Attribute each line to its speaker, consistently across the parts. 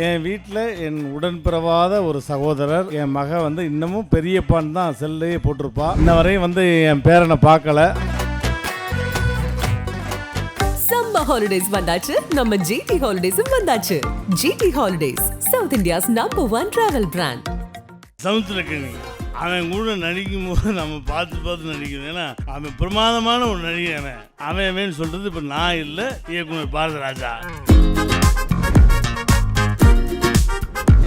Speaker 1: என் வீட்டில் என் உடன்பிறவாத ஒரு சகோதரர், என் மக இன்னமும் பெரியப்பான்னு தான் செல்லையே போட்டிருப்பா. இன்ன வரையும் என் பேரனை பார்க்கல.
Speaker 2: சம்மர் ஹாலிடேஸ் வந்தாச்சு, நம்ம ஜிடி ஹாலிடேஸும் வந்தாச்சு. GT holidays, South India's #1 travel brand.
Speaker 1: Samuthirakani அவன் கூட நடிக்கும் போது நம்ம பார்த்து நடிக்கணும். ஏன்னா அவன் பிரமாதமான ஒரு நடிகன். அவன் சொல்றது இப்போ நான் இல்லை, இயக்குனர் பாரதிராஜா.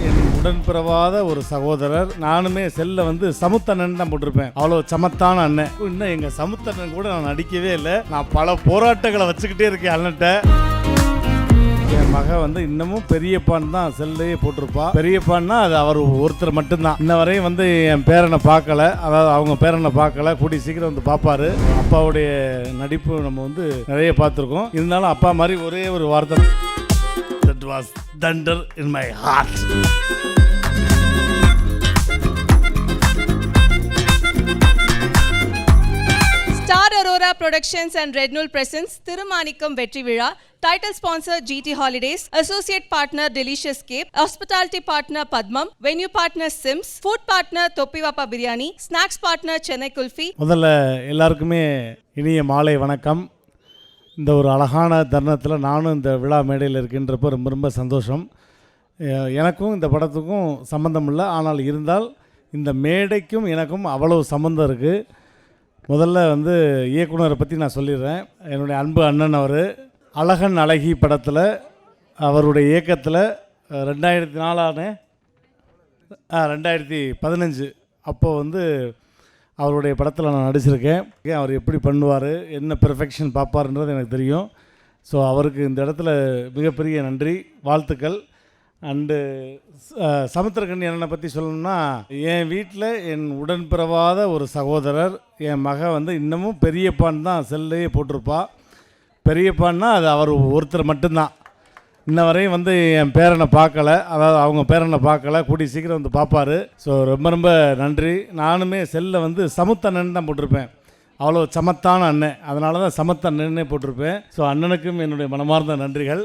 Speaker 1: என் உடன்பிறவாத ஒரு சகோதரர். நானுமே செல்ல சமுத்தண்ணன் தான் போட்டிருப்பேன். அவ்வளோ சமத்தான அண்ணன். இன்னும் எங்க சமுத்தண்ணன் கூட நான் நடிக்கவே இல்லை. நான் பல போராட்டங்களை வச்சுக்கிட்டே இருக்கேன் அண்ணன்ட்ட. என் மக இன்னமும் பெரியப்பான்னு தான் செல்லையே போட்டிருப்பா. பெரியப்பான்னா அது அவர் ஒருத்தர் மட்டும்தான். இன்ன வரையும் என் பேரனை பார்க்கல. அதாவது அவங்க பேரனை பார்க்கல. கூடி சீக்கிரம் பார்ப்பாரு. அப்பாவுடைய நடிப்பு நம்ம நிறைய பார்த்துருக்கோம். இருந்தாலும் அப்பா மாதிரி ஒரே ஒரு வார்த்தை, that was thunder in my heart.
Speaker 3: Star Aurora Productions and Red Null presents Thirumanikam Vetri Vizha. Title sponsor GT Holidays. Associate partner Delicious Cape. Hospitality partner Padmam. Venue partner Sims. Food partner Toppivappa Biryani. Snacks partner Chennai Kulfi.
Speaker 1: முதல்ல எல்லாருக்குமே இனிய மாலை வணக்கம். இந்த ஒரு அழகான தருணத்தில் நானும் இந்த விழா மேடையில் இருக்கின்றப்போ ரொம்ப ரொம்ப சந்தோஷம். எனக்கும் இந்த படத்துக்கும் சம்மந்தம் இல்லை. ஆனால் இருந்தால் இந்த மேடைக்கும் எனக்கும் அவ்வளவு சம்மந்தம் இருக்குது. முதல்ல இயக்குனரை பற்றி நான் சொல்லிடுறேன். என்னுடைய அன்பு அண்ணன் அவர். அழகன் அழகி படத்தில் அவருடைய இயக்கத்தில் 2015 அப்போது அவருடைய படத்தில் நான் நடிச்சிருக்கேன். அவர் எப்படி பண்ணுவார், என்ன பெர்ஃபெக்ஷன் பார்ப்பாருன்றது எனக்கு தெரியும். ஸோ அவருக்கு இந்த இடத்துல மிகப்பெரிய நன்றி, வாழ்த்துக்கள். அண்டு சமுத்திரக்கனி அண்ணனை பற்றி சொல்லணும்னா, என் வீட்டில் என் உடன்பிறவாத ஒரு சகோதரர், என் மக இன்னமும் பெரியப்பான்னு தான் செல்லையே போட்டிருப்பா. பெரியப்பான்னா அது அவர் ஒருத்தர் மட்டும்தான். இன்ன வரையும் என் பேரனை பார்க்கல. அதாவது அவங்க பேரனை பார்க்கல. கூடி சீக்கிரம் பார்ப்பாரு. ஸோ ரொம்ப ரொம்ப நன்றி. நானுமே செல்ல சமுத்தண்ணன் தான் போட்டிருப்பேன். அவ்வளோ சமத்தான அண்ணன். அதனால தான் சமத்தண்ணனே போட்டிருப்பேன். ஸோ அண்ணனுக்கும் என்னுடைய மனமார்ந்த நன்றிகள்.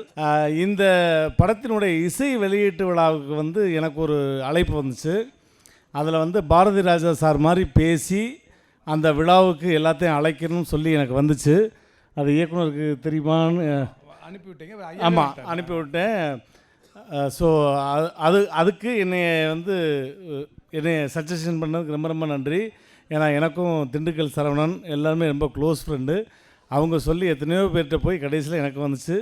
Speaker 1: இந்த படத்தினுடைய இசை வெளியீட்டு விழாவுக்கு எனக்கு ஒரு அழைப்பு வந்துச்சு. அதில் பாரதி ராஜா சார் மாதிரி பேசி அந்த விழாவுக்கு எல்லாத்தையும் அழைக்கணும்னு சொல்லி எனக்கு வந்துச்சு. அது இயக்குனருக்கு தெரியுமான்னு
Speaker 4: அனுப்பிவிட்டீங்க?
Speaker 1: ஆமாம், அனுப்பிவிட்டேன். ஸோ அதுக்கு என்னை சஜஷன் பண்ணதுக்கு ரொம்ப ரொம்ப நன்றி. ஏன்னா எனக்கும் திண்டுக்கல் சரவணன் எல்லாருமே ரொம்ப க்ளோஸ் ஃப்ரெண்டு. அவங்க சொல்லி எத்தனையோ பேர்கிட்ட போய் கடைசியில் எனக்கு வந்துச்சு.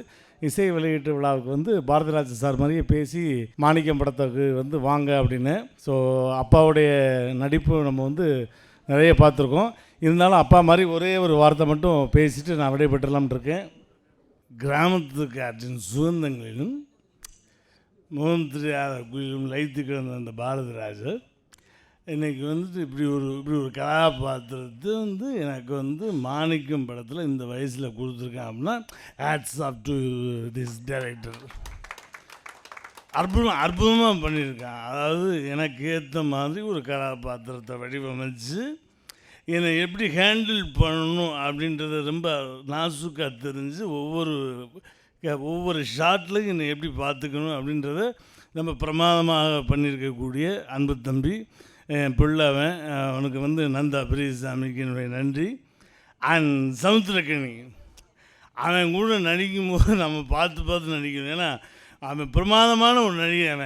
Speaker 1: இசை வெளியீட்டு விழாவுக்கு பாரதிராஜா சார் மாதிரியே பேசி மாணிக்கம் படத்துக்கு வாங்க அப்படின்னு. ஸோ அப்பாவுடைய நடிப்பு நம்ம நிறைய பார்த்துருக்கோம். இருந்தாலும் அப்பா மாதிரி ஒரே ஒரு வார்த்தை மட்டும் பேசிவிட்டு நான் விடைபெற்றலாம்னு இருக்கேன். கிராமத்து காற்றின் சுகந்தங்களிலும் முகம் தெரியாத குயிலும் லைத்து கிடந்த அந்த பாரதிராஜர் இன்றைக்கி இப்படி ஒரு கதாபாத்திரத்தை எனக்கு மாணிக்கம் படத்தில் இந்த வயசில் கொடுத்துருக்கேன் அப்படின்னா hats off to this director. அற்புதமாக பண்ணியிருக்கான். அதாவது எனக்கு ஏற்ற மாதிரி ஒரு கதாபாத்திரத்தை வடிவமைச்சு என்னை எப்படி ஹேண்டில் பண்ணணும் அப்படின்றத ரொம்ப நாசுக்காக தெரிஞ்சு ஒவ்வொரு ஷாட்லையும் என்னை எப்படி பார்த்துக்கணும் அப்படின்றத ரொம்ப பிரமாதமாக பண்ணியிருக்கக்கூடிய அன்பு தம்பி என் பிள்ளைவன். அவனுக்கு நந்தா பெரியசாமிக்கு என்னுடைய நன்றி. அண்ட் சமுத்திரக்கனி அவன் கூட நடிக்கும் போது நம்ம பார்த்து நடிக்கணும். ஏன்னா அவன் பிரமாதமான ஒரு நடிகன்.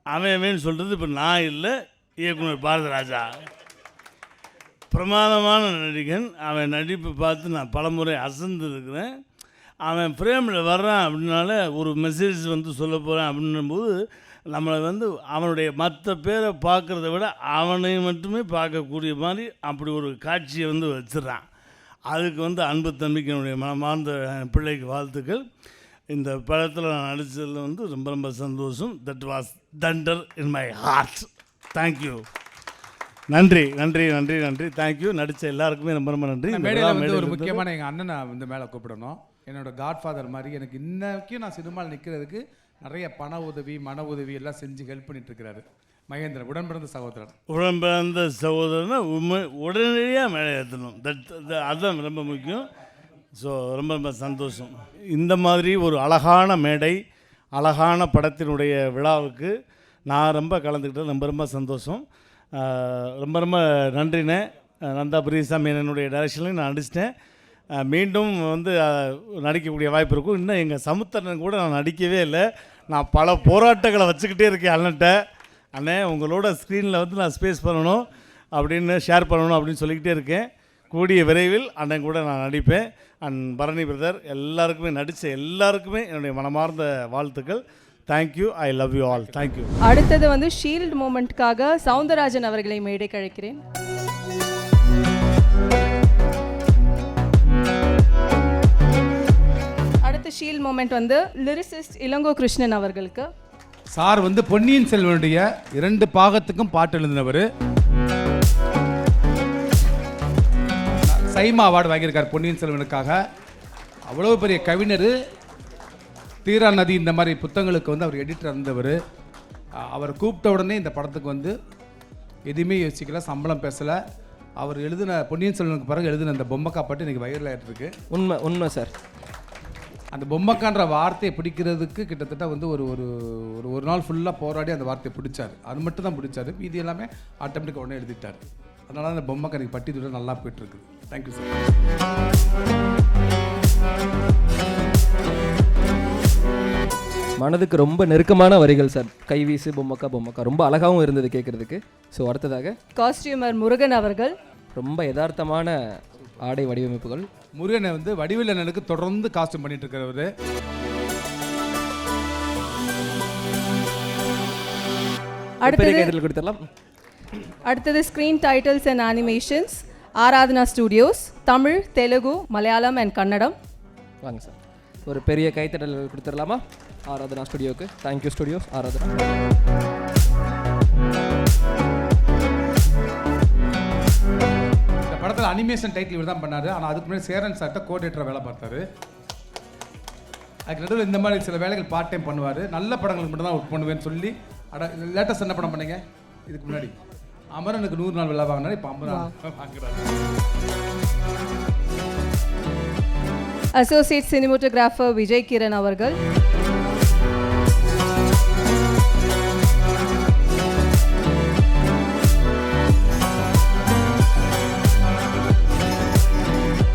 Speaker 1: அவன் சொல்கிறது இப்போ நான் இல்லை, இயக்குனர் பாரதிராஜா. பிரமாதமான நடிகன். அவன் நடிப்பை பார்த்து நான் பலமுறை அசந்துருக்கிறேன். அவன் ஃப்ரேமில் வர்றான் அப்படின்னால ஒரு மெசேஜ் சொல்ல போகிறேன் அப்படின்னும்போது நம்மளை அவனுடைய மற்ற பேரை பார்க்குறத விட அவனை மட்டுமே பார்க்கக்கூடிய மாதிரி அப்படி ஒரு காட்சியை வச்சிடறான். அதுக்கு அன்பு தம்பிக்கு என்னுடைய மனமார்ந்த பிள்ளைக்கு வாழ்த்துக்கள். இந்த படத்தில் நான் நடித்ததில் ரொம்ப ரொம்ப சந்தோஷம். That was thunder in my heart. Thank you. நன்றி நன்றி நன்றி நன்றி. தேங்க்யூ. நடித்த எல்லாருக்குமே ரொம்ப ரொம்ப நன்றி.
Speaker 4: மேடையில் ஒரு முக்கியமான எங்கள் அண்ணனை மேலே கூப்பிடணும். என்னோட காட்ஃபாதர் மாதிரி எனக்கு இன்னைக்கும் நான் சினிமாவில் நிற்கிறதுக்கு நிறைய பண உதவி மன உதவி எல்லாம் செஞ்சு ஹெல்ப் பண்ணிட்டு இருக்கிறாரு. மகேந்திரன் உடன்பிறந்த
Speaker 1: சகோதரனா உடனடியாக மேலே ஏற்றணும். அதுதான் ரொம்ப முக்கியம். ஸோ ரொம்ப ரொம்ப சந்தோஷம். இந்த மாதிரி ஒரு அழகான மேடை, அழகான படத்தினுடைய விழாவுக்கு நான் ரொம்ப கலந்துக்கிட்டது ரொம்ப ரொம்ப சந்தோஷம். ரொம்ப ரொம்ப நன்றிண்ணே. நந்தா பிரியசாமி என்னுடைய டைரக்ஷன்லையும் நான் நடிச்சிட்டேன். மீண்டும் வந்து நடிக்கக்கூடிய வாய்ப்பு இருக்கும். இன்னும் எங்கள் சமுத்திரன் கூட நான் நடிக்கவே இல்லை. நான் பல போராட்டங்களை வச்சுக்கிட்டே இருக்கேன் அண்ணன்ட்ட. அண்ணே உங்களோட ஸ்க்ரீனில் வந்து நான் ஸ்பேஸ் பண்ணணும் அப்படின்னு ஷேர் பண்ணணும் அப்படின்னு சொல்லிக்கிட்டே இருக்கேன். கூடிய விரைவில் அண்ணன் கூட நான் நடிப்பேன். அண்ட் பரணி பிரதர் எல்லாருக்குமே நடித்த எல்லாருக்குமே என்னுடைய மனமார்ந்த வாழ்த்துக்கள். Thank you. I love you all. Thank you.
Speaker 3: அடுத்தது வந்து ஷீல்ட் மூமெண்ட்காக சவுந்தரராஜன் அவர்களை மேடை கழைக்கிறேன். அடுத்த ஷீல்ட் மூமெண்ட் வந்து லிரிசிஸ்ட் இளங்கோ கிருஷ்ணன் அவர்களுக்கு.
Speaker 4: சார் வந்து பொன்னியின் செல்வனுடைய 2 பாகத்துக்கும் பாட்டு எழுதினவர். சைமா அவார்டு வாங்கியிருக்கார் பொன்னியின் செல்வனுக்காக. அவ்வளோ பெரிய கவிஞர். தீரா நதி இந்த மாதிரி புத்தகங்களுக்கு வந்து அவர் எடிட்டர் இருந்தவர். அவர் கூப்பிட்ட உடனே இந்த படத்துக்கு வந்து எதுவுமே யோசிக்கல, சம்பளம் பேசலை. அவர் எழுதின பொன்னியின் செல்வனுக்கு பிறகு எழுதின அந்த பொம்மக்கா பாட்டு இன்றைக்கி வைரல் ஆகிட்டு இருக்கு.
Speaker 5: உண்மை சார்.
Speaker 4: அந்த பொம்மக்கான்ற வார்த்தையை பிடிக்கிறதுக்கு கிட்டத்தட்ட வந்து ஒரு ஒரு ஒரு நாள் ஃபுல்லாக போராடி அந்த வார்த்தையை பிடிச்சார். அது மட்டும் தான் பிடிச்சார். இது எல்லாமே ஆட்டோமேட்டிக்காக உடனே எழுதிட்டார். அதனால அந்த பொம்மக்கா எனக்கு பட்டி தூரம் நல்லா போயிட்டுருக்குது. Thank you sir.
Speaker 5: மனதுக்கு ரொம்ப நெருக்கமான வரிகள் சார். கைவீசு பொம்மக்கா ரொம்ப அழகாகவும் இருந்தது கேட்குறதுக்கு. ஸோ அடுத்ததாக
Speaker 3: காஸ்டியூமர் முருகன் அவர்கள்.
Speaker 5: ரொம்ப யதார்த்தமான ஆடை வடிவமைப்புகள்.
Speaker 4: முருகனை வந்து வடிவேலு அண்ணனுக்கு தொடர்ந்து காஸ்டியூம் பண்ணிட்டு இருக்கிறவர்.
Speaker 3: அடுத்தது screen titles and animations Aradhana Studios, Tamil, Telugu, Malayalam and Kannada.
Speaker 5: வாங்க சார், ஒரு பெரிய கைத்தட்டல் கொடுத்துடலாமா ஆராதனா ஸ்டுடியோவுக்கு. Thank you Studios Aradhana.
Speaker 4: படத்தில் அனிமேஷன் டைட்டில் இவர் தான் பண்ணார். ஆனால் அதுக்கு முன்னாடி சேரன் சார்ட்ட கோஆர்டினேட்டராக வேலை பார்த்தாரு. அதுக்கு நடுவில் இந்த மாதிரி சில வேலைகள் பார்ட் டைம் பண்ணுவார். நல்ல படங்களுக்கு மட்டும் தான் ஒர்க் பண்ணுவேன்னு சொல்லி லேட்டஸ்ட் என்ன படம் பண்ணீங்க இதுக்கு முன்னாடி? அமரனுக்கு 100 நாள் விழா வாங்கினார். இப்போ 50 நாள் வாங்குறாரு.
Speaker 3: அசோசியேட் சினிமோட்டோகிராஃபர் விஜய் கிரண் அவர்கள்.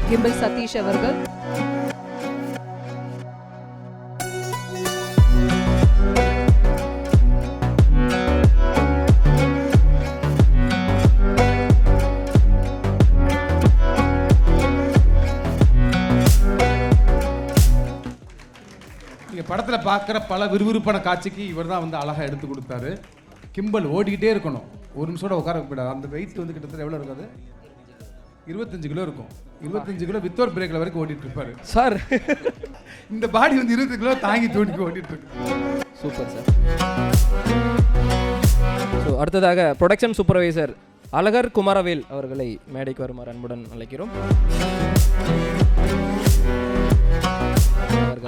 Speaker 3: கிம்பல் சதீஷ் அவர்கள்.
Speaker 4: நீங்கள் படத்தில் பார்க்குற பல விறுவிறுப்பான காட்சிக்கு இவர் தான் வந்து அழகாக எடுத்து கொடுத்தாரு. கிம்பல் ஓடிக்கிட்டே இருக்கணும், ஒரு நிமிஷம் உட்கார வைக்கக்கூடாது. அந்த வெயிட் வந்து கிட்டத்தட்ட எவ்வளோ இருக்காது? 25 கிலோ இருக்கும். 25 கிலோ வித்தவுட் பிரேக்கில் வரைக்கும் ஓடிட்டு இருப்பாரு
Speaker 5: சார்.
Speaker 4: இந்த பாடி வந்து 20 கிலோ தாங்கி தூக்கி ஓடிட்டு இருக்கு.
Speaker 5: Super sir. ஸோ அடுத்ததாக ப்ரொடக்ஷன் சூப்பர்வைசர் அழகர் குமாரவேல் அவர்களை மேடைக்கு வருமாறு அன்புடன் அழைக்கிறோம்.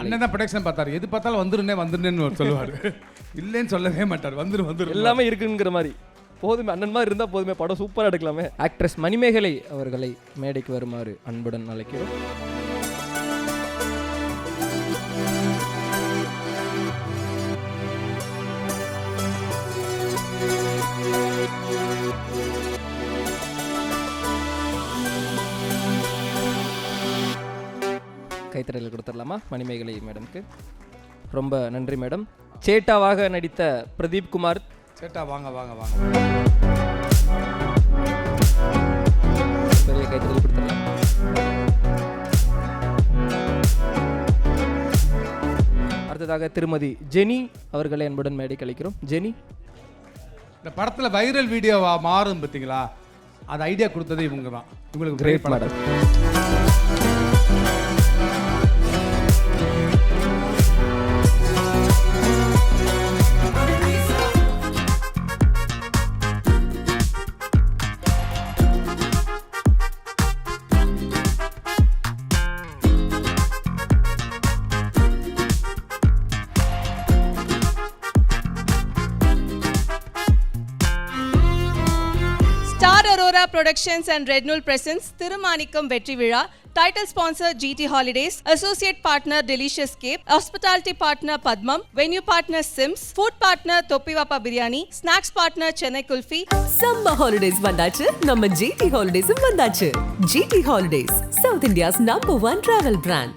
Speaker 4: அண்ணன் தான் ப்ரொடக்ஷன் பார்த்தாரு. எது பார்த்தாலும் வந்துருன்னு சொல்லுவார். இல்லைன்னு சொல்லவே மாட்டார். வந்துரு
Speaker 5: எல்லாமே இருக்குங்கிற மாதிரி. போதுமே, அண்ணன் மாதிரி இருந்தால் போதுமே, படம் சூப்பராக எடுக்கலாமே. ஆக்ட்ரஸ் மணிமேகலை அவர்களை மேடைக்கு வருமாறு அன்புடன் அழைக்கிறோம். கைத்தறல் கொடுத்துடலாமா மணிமேகலை மேடம்க்கு? ரொம்ப நன்றி மேடம். சேட்டாவாக நடித்த பிரதீப் குமார்.
Speaker 4: சேட்டா வாங்க.
Speaker 5: பெரிய கைத்தறல் கொடுத்துடலாம். அடுத்ததாக திருமதி ஜெனி அவர்களை அன்புடன் மேடைக்கு அழைக்கிறோம். ஜெனி,
Speaker 4: இந்த படத்தில் வைரல் வீடியோவா மாறும் பார்த்தீங்களா, அது ஐடியா கொடுத்தது இவங்க தான். உங்களுக்கு
Speaker 5: great madam.
Speaker 3: Star Aurora Productions and Red Null presents Thirumanikam Vetri Vizha. Title sponsor GT Holidays. Associate partner Delicious Cape. Hospitality partner Padmam. Venue partner Sims. Food partner Toppivappa Biryani. Snacks partner Chennai Kulfi.
Speaker 2: Summer holidays வந்தாச்சு நம்ம GT Holidays வந்தாச்சு. GT Holidays, South India's #1 travel brand.